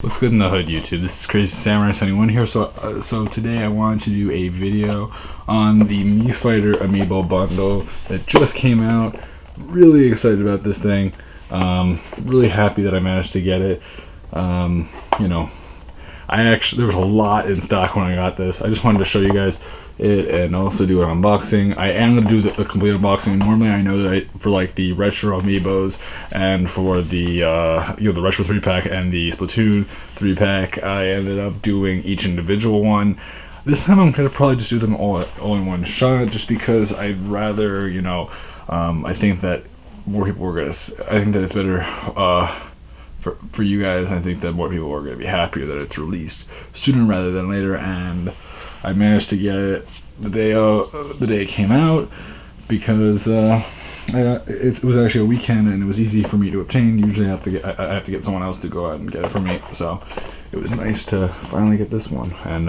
What's good in the hood, YouTube? This is Crazy Samurai 71 here. So today I wanted to do a video on the Mii Fighter amiibo bundle that just came out. Really excited about this thing. Really happy that I managed to get it. There was a lot in stock when I got this. I just wanted to show you guys it and also do an unboxing. I am going to do the complete unboxing. Normally I know that for like the retro amiibos and for the the retro 3-pack and the Splatoon 3-pack, I ended up doing each individual one. This time I'm going to probably just do them all in one shot, just because I'd rather, I think that more people were going to, I think that it's better for you guys. I think that more people are going to be happier that it's released sooner rather than later, and I managed to get it the day it came out because it was actually a weekend and it was easy for me to obtain. Usually I have to get someone else to go out and get it for me, so it was nice to finally get this one. And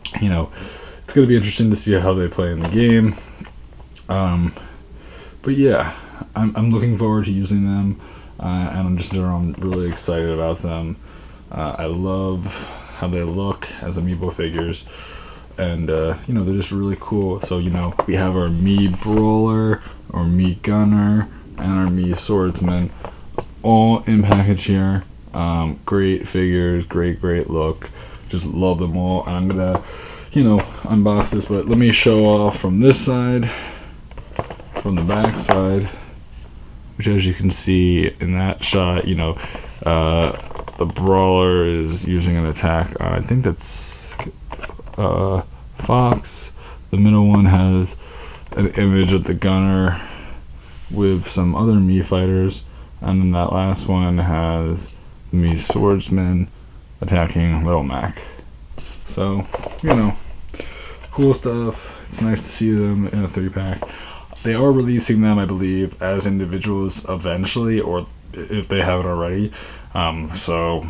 it's going to be interesting to see how they play in the game. But yeah, I'm looking forward to using them, and I'm really excited about them. I love how they look as amiibo figures, and they're just really cool. So we have our Mii Brawler, our Mii Gunner, and our Mii Swordsman all in package here. Great figures, great look, just love them all. And I'm gonna unbox this, but let me show off from this side, from the back side, which, as you can see in that shot, the Brawler is using an attack on, I think that's Fox. The middle one has an image of the Gunner with some other Mii fighters, and then that last one has the Mii Swordsman attacking Little Mac. So, cool stuff. It's nice to see them in a 3-pack. They are releasing them, I believe, as individuals eventually, or if they haven't already. So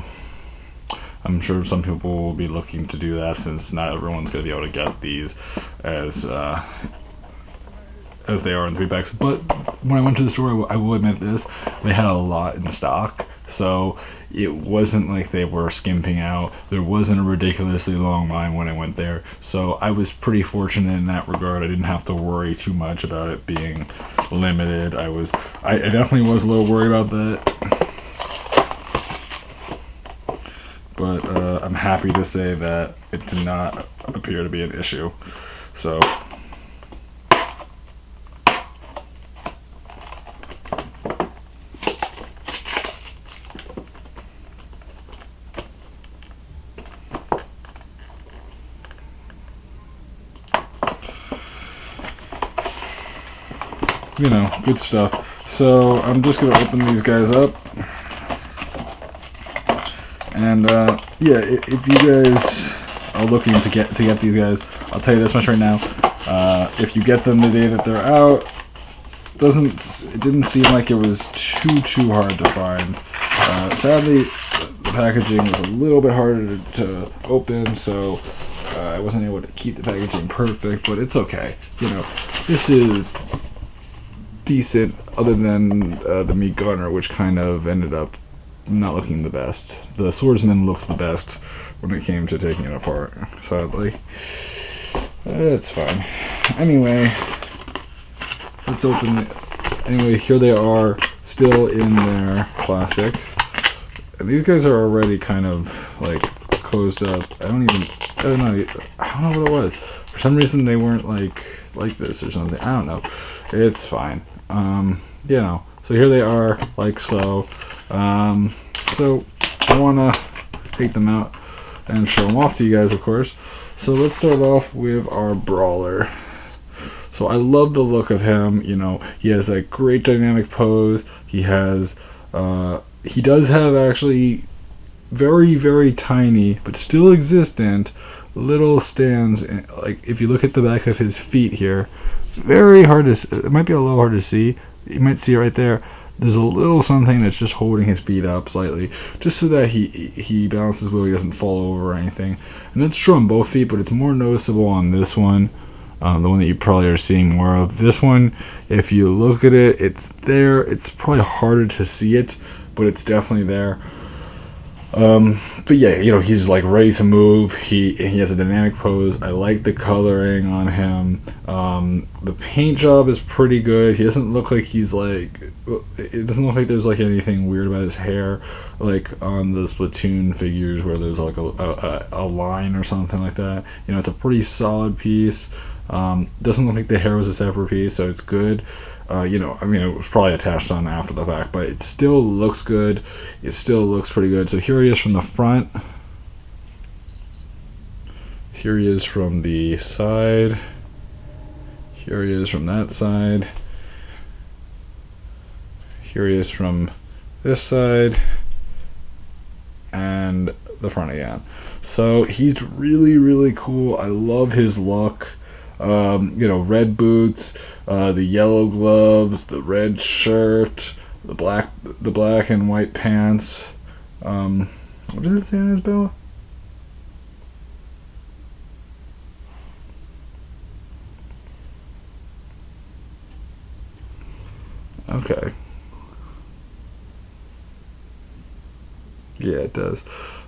I'm sure some people will be looking to do that, since not everyone's going to be able to get these as they are in 3-packs. But when I went to the store, I will admit this, they had a lot in stock, so it wasn't like they were skimping out. There wasn't a ridiculously long line when I went there, so I was pretty fortunate in that regard. I didn't have to worry too much about it being limited. I definitely was a little worried about that, but I'm happy to say that it did not appear to be an issue. So good stuff. So I'm just gonna open these guys up, and if you guys are looking to get these guys, I'll tell you this much right now: if you get them the day that they're out, it didn't seem like it was too hard to find. Sadly, the packaging was a little bit harder to open, so I wasn't able to keep the packaging perfect, but it's okay. This is decent, other than the Mii Gunner, which kind of ended up not looking the best. The Swordsman looks the best when it came to taking it apart, sadly. That's fine. Anyway, let's open it. Anyway, here they are, still in their plastic, and these guys are already kind of like closed up. I don't know what it was. For some reason they weren't like this or something. I don't know. It's fine. So here they are, like so. So I want to take them out and show them off to you guys, of course. So let's start off with our Brawler. So I love the look of him. He has that great dynamic pose. He does have actually very tiny but still existent little stands, like if you look at the back of his feet here, very hard to, it might be a little hard to see. You might see it right there. There's a little something that's just holding his feet up slightly, just so that he balances well, he doesn't fall over or anything. And that's true on both feet, but it's more noticeable on this one, the one that you probably are seeing more of. This one, if you look at it, it's there. It's probably harder to see it, but it's definitely there. But yeah, you know, he's like ready to move. He has a dynamic pose. I like the coloring on him. The paint job is pretty good. He doesn't look like he's like, it doesn't look like there's like anything weird about his hair, like on the Splatoon figures where there's like a line or something like that. You know, it's a pretty solid piece. Doesn't look like the hair was a separate piece, so it's good. You know, I mean, it was probably attached on after the fact, but it still looks good. It still looks pretty good. So here he is from the front. Here he is from the side. Here he is from that side. Here he is from this side. And the front again. So he's really, really cool. I love his look. You know, red boots, the yellow gloves, the red shirt, the black and white pants. What does it say on his belt? Okay. Yeah, it does.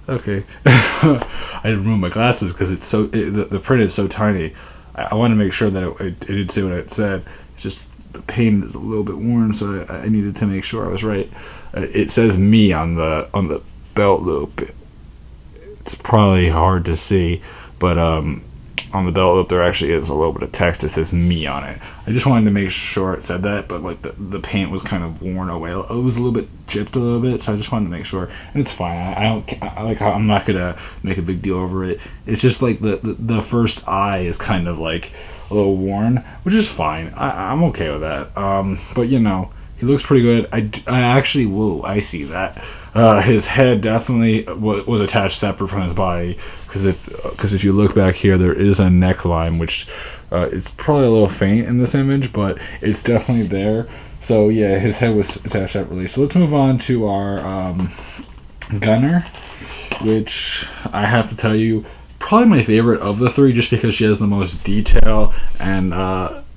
Okay. I removed my glasses because it's so the print is so tiny. I want to make sure that it did say what it said. It's just the paint is a little bit worn, so I needed to make sure I was right. It says "me" on the belt loop. It's probably hard to see, but on the belt loop there actually is a little bit of text that says "me" on it. I just wanted to make sure it said that, but like the paint was kind of worn away. It was a little bit chipped a little bit, so I just wanted to make sure. And it's fine. I'm not gonna make a big deal over it. It's just like the first eye is kind of like a little worn, which is fine. I'm okay with that. But you know, he looks pretty good. I actually, whoa, I see that. His head definitely was attached separate from his body, because if you look back here, there is a neckline, which it's probably a little faint in this image, but it's definitely there. So yeah, his head was attached separately. So let's move on to our gunner, which I have to tell you, probably my favorite of the three, just because she has the most detail, and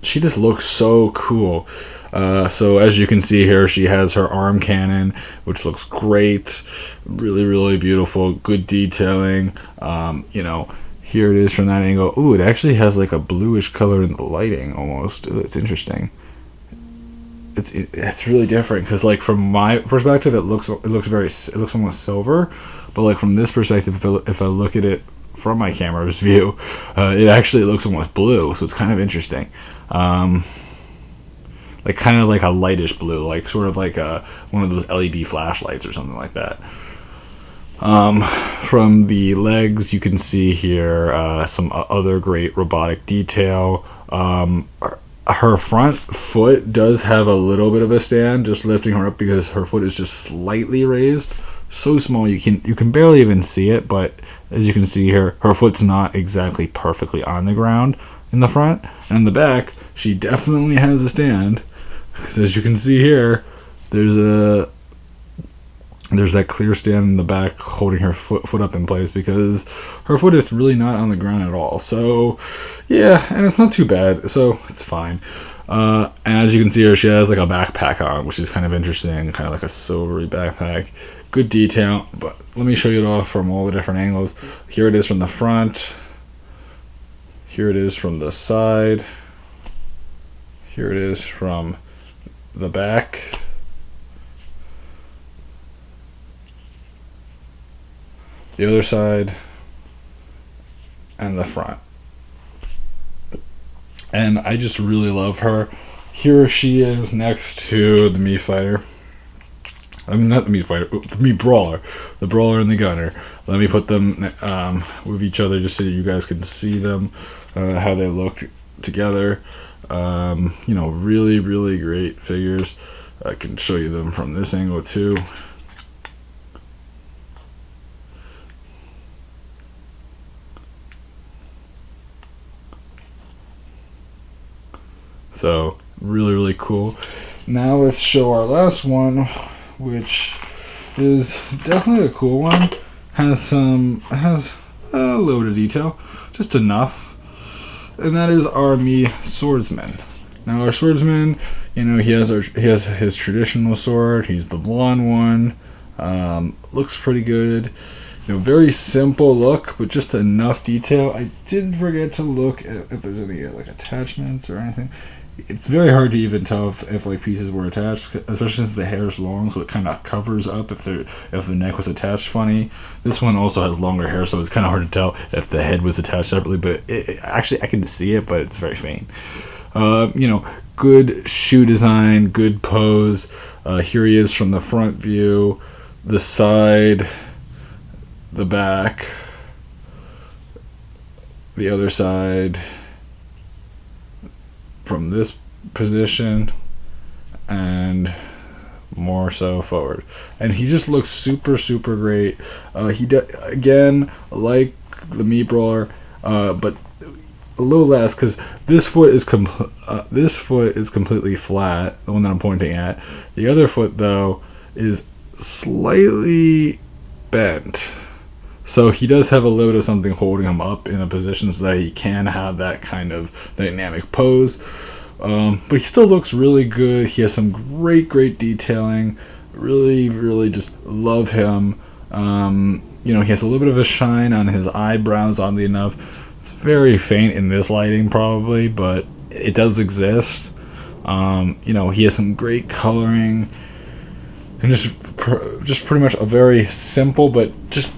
she just looks so cool. So as you can see here, she has her arm cannon, which looks great. Really, really beautiful. Good detailing. You know, here it is from that angle. Ooh, it actually has like a bluish color in the lighting almost. Ooh, it's interesting. It's really different, because like from my perspective, it looks almost silver, but like from this perspective, if I look at it from my camera's view, it actually looks almost blue. So it's kind of interesting. Like kind of like a lightish blue, like sort of like one of those LED flashlights or something like that. From the legs, you can see here some other great robotic detail. Her front foot does have a little bit of a stand, just lifting her up because her foot is just slightly raised. So small you can barely even see it, but as you can see here, her foot's not exactly perfectly on the ground in the front. And in the back, she definitely has a stand. Because as you can see here, there's that clear stand in the back holding her foot up in place, because her foot is really not on the ground at all. So yeah, and it's not too bad, so it's fine. And as you can see here, she has like a backpack on, which is kind of interesting, kind of like a silvery backpack. Good detail, but let me show you it off from all the different angles. Here it is from the front. Here it is from the side. Here it is from the back. The other side. And the front. And I just really love her. Here she is next to the Mii Fighter. I mean, not the Mii Fighter, the Mii Brawler. The Brawler and the Gunner. Let me put them with each other just so that you guys can see them, how they look together. You know, really, really great figures. I can show you them from this angle too. So really, really cool. Now let's show our last one, which is definitely a cool one. Has a little bit of detail, just enough. And that is our Mii Swordsman. Now our Swordsman, you know, he has his traditional sword. He's the blonde one. Looks pretty good. Very simple look, but just enough detail. I did forget to look at if there's any like attachments or anything. It's very hard to even tell if like pieces were attached, especially since the hair is long, so it kind of covers up if the neck was attached funny. This one also has longer hair, so it's kind of hard to tell if the head was attached separately. But actually, I can see it, but it's very faint. Good shoe design, good pose. Here he is from the front view, the side, the back, the other side, from this position, and more so forward. And he just looks super, super great. Again, like the Meat Brawler, but a little less, because this foot is completely flat, the one that I'm pointing at. The other foot, though, is slightly bent. So he does have a little bit of something holding him up in a position so that he can have that kind of dynamic pose. But he still looks really good. He has some great detailing. Really, really just love him. He has a little bit of a shine on his eyebrows, oddly enough. It's very faint in this lighting probably, but it does exist. He has some great coloring. And just pretty much a very simple but just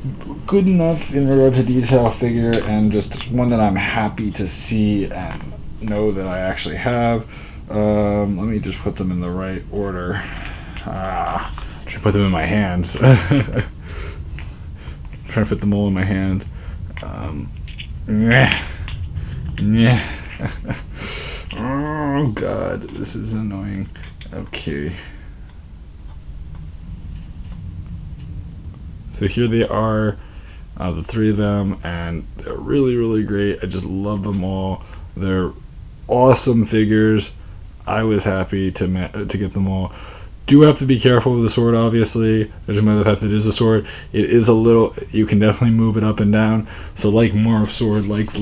good enough in regard to detail figure, and just one that I'm happy to see and know that I actually have. Let me just put them in the right order. Try to put them in my hands. Trying to fit them all in my hand. Oh god, this is annoying. Okay. So here they are, the three of them, and they're really, really great. I just love them all. They're awesome figures. I was happy to get them all. Do have to be careful with the sword, obviously. There's a matter of the fact that it is a sword. It is a little, you can definitely move it up and down. So like Morph's sword, like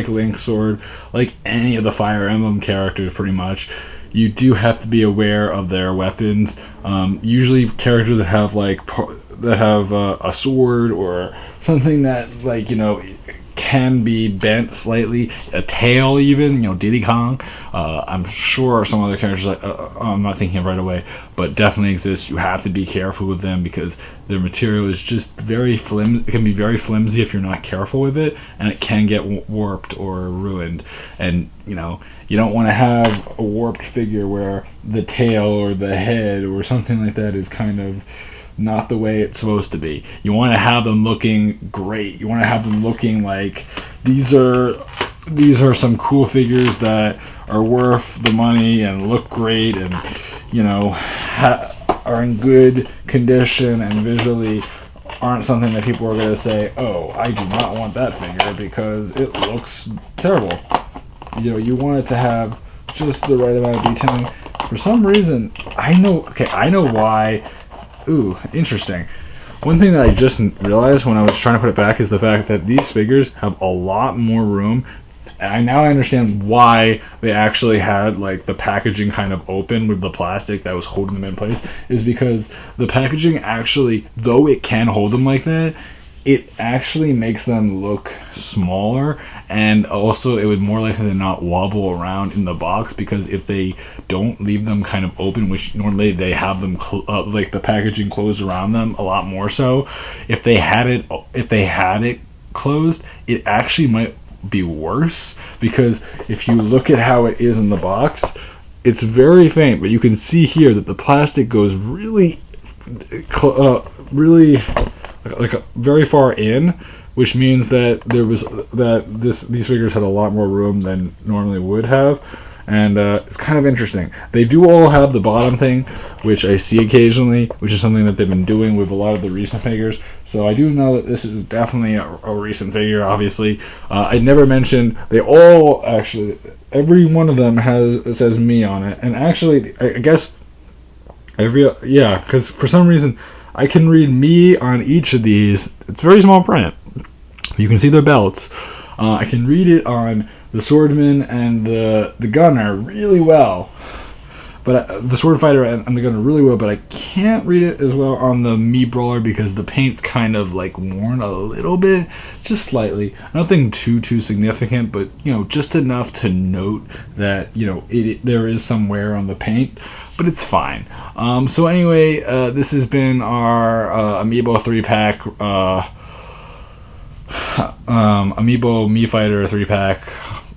Link's sword, like any of the Fire Emblem characters pretty much, you do have to be aware of their weapons. Usually characters that have a sword or something that can be bent slightly, a tail even, Diddy Kong. I'm sure some other characters I'm not thinking of right away, but definitely exist. You have to be careful with them because their material is just very flimsy. It can be very flimsy if you're not careful with it, and it can get warped or ruined. And you don't want to have a warped figure where the tail or the head or something like that is kind of not the way it's supposed to be. You want to have them looking great. You want to have them looking like these are some cool figures that are worth the money and look great and are in good condition and visually aren't something that people are going to say, oh, I do not want that figure because it looks terrible. You want it to have just the right amount of detailing. For some reason, I know why. Ooh, interesting. One thing that I just realized when I was trying to put it back is the fact that these figures have a lot more room. And now I understand why they actually had the packaging kind of open with the plastic that was holding them in place, is because the packaging actually, though it can hold them like that, it actually makes them look smaller, and also it would more likely than not wobble around in the box, because if they don't leave them kind of open, which normally they have them the packaging closed around them a lot more so, if they had it closed, it actually might be worse, because if you look at how it is in the box, it's very faint, but you can see here that the plastic goes really very far in, which means that these figures had a lot more room than normally would have, and it's kind of interesting. They do all have the bottom thing, which I see occasionally, which is something that they've been doing with a lot of the recent figures. So I do know that this is definitely a recent figure. Obviously, I never mentioned they all actually. Every one of them says me on it, and actually, I guess because for some reason I can read me on each of these. It's very small print. You can see their belts. I can read it on the Swordman and the Gunner really well. But the Sword Fighter and the Gunner really well, but I can't read it as well on the Me Brawler because the paint's kind of like worn a little bit, just slightly. Nothing too significant, but you know, just enough to note that, you know, there is some wear on the paint, but it's fine. So anyway, this has been our Amiibo 3-pack, Amiibo Me Fighter 3-pack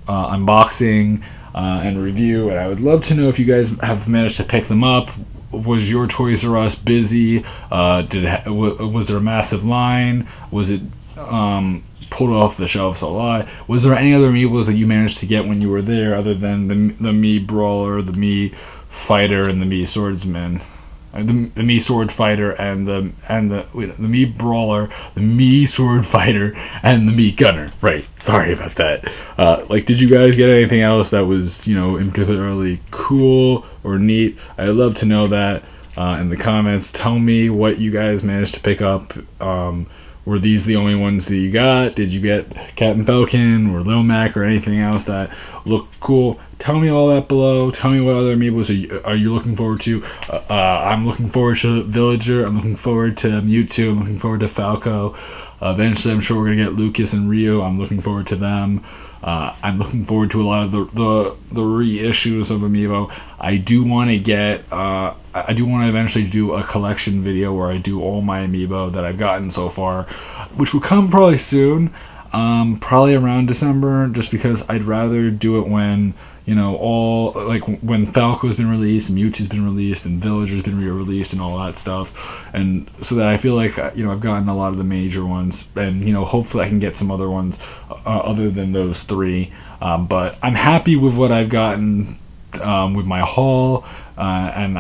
unboxing and review, and I would love to know if you guys have managed to pick them up. Was your Toys R Us busy? Was there a massive line? Was it pulled off the shelves a lot? Was there any other Amiibos that you managed to get when you were there, other than the Me Brawler, the Me Fighter, and the Me Swordsman? The Me Sword Fighter and the Me Brawler, the Me Sword Fighter, and the Me Gunner. Right. Sorry about that. Like, did you guys get anything else that was, you know, particularly cool or neat? I'd love to know that in the comments. Tell me what you guys managed to pick up. Were these the only ones that you got? Did you get Captain Falcon or Lil Mac or anything else that looked cool? Tell me all that below. Tell me what other Amiibos are you looking forward to. I'm looking forward to Villager. I'm looking forward to Mewtwo. I'm looking forward to Falco. Eventually, I'm sure we're going to get Lucas and Rio. I'm looking forward to them. I'm looking forward to a lot of the reissues of Amiibo. I do want to get... I do want to eventually do a collection video where I do all my Amiibo that I've gotten so far, which will come probably soon, probably around December, just because I'd rather do it when, you know, all, like, when Falco's been released, and Mewtwo's been released, and Villager's been re-released, and all that stuff, and so that I feel like, you know, I've gotten a lot of the major ones, and, you know, hopefully I can get some other ones other than those three, but I'm happy with what I've gotten with my haul, and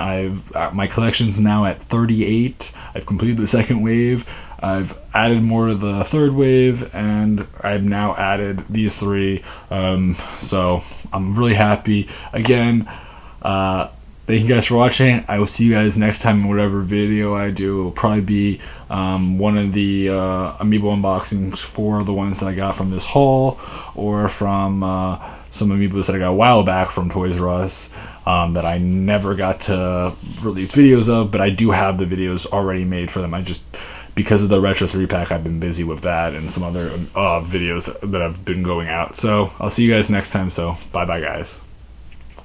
my collection's now at 38. I've completed the second wave. I've added more to the third wave, and I've now added these three. So I'm really happy. Again, thank you guys for watching. I will see you guys next time in whatever video I do. It will probably be one of the Amiibo unboxings for the ones that I got from this haul, or from some Amiibos that I got a while back from Toys R Us that I never got to release videos of, but I do have the videos already made for them. I just, because of the Retro 3-pack, I've been busy with that and some other videos that have been going out. So I'll see you guys next time, so bye-bye, guys.